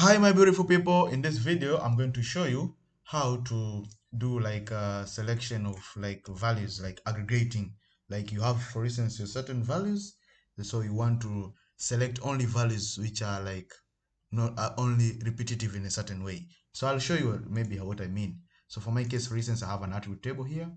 Hi my beautiful people, in this video I'm going to show you how to do like a selection of like values, like aggregating. Like you have, for instance, your certain values, so you want to select only values which are like not are only repetitive in a certain way. So I'll show you maybe what I mean. So for my case, for instance, I have an attribute table here.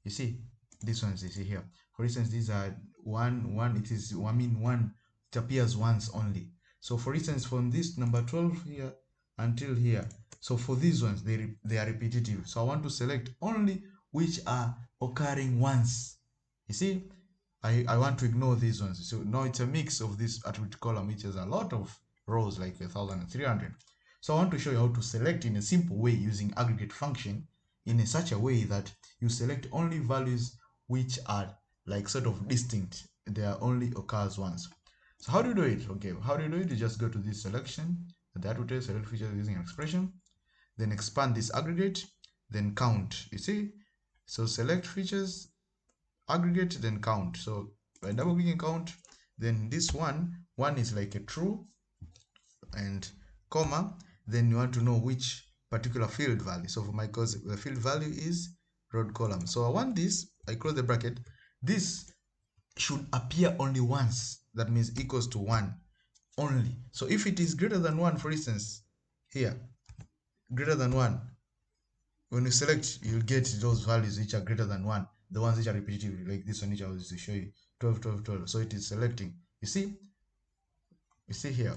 You see these ones you see here, for instance, these are one it is, I mean, one, it appears once only. So for instance, from this number 12 here until here, so for these ones they are repetitive, so I want to select only which are occurring once. You see, I want to ignore these ones. So now it's a mix of this attribute column which has a lot of rows, like 1300. So I want to show you how to select in a simple way using aggregate function in such a way that you select only values which are like sort of distinct. They are only occurs once. So how do you do it? Okay, how do you do it? You just go to this selection, the attribute select features using an expression, then expand this aggregate, then count. You see, so select features, aggregate, then count. So by double clicking count, then this one is like a true, and comma, then you want to know which particular field value. So for my case, the field value is row column. So I want this, I close the bracket, this should appear only once. That means equals to 1 only. So if it is greater than 1, for instance, here, greater than 1, when you select, you'll get those values which are greater than 1, the ones which are repetitive, like this one which I was to show you, 12, 12, 12. So it is selecting. You see here,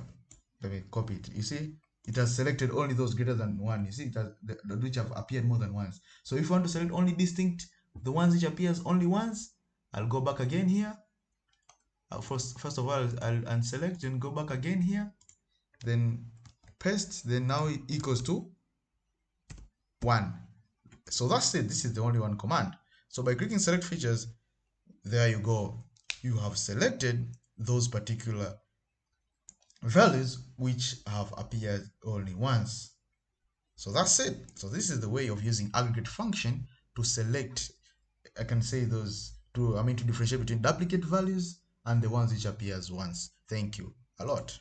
let me copy it. You see, it has selected only those greater than 1. You see, it has the which have appeared more than once. So if you want to select only distinct, the ones which appears only once, I'll go back again here. First of all, I'll unselect and go back again here, then paste, then now it equals to 1. So that's it. This is the only one command. So by clicking select features, there you go. You have selected those particular values which have appeared only once. So that's it. So this is the way of using aggregate function to select, I can say those to, I mean, to differentiate between duplicate values and the ones which appears once. Thank you a lot.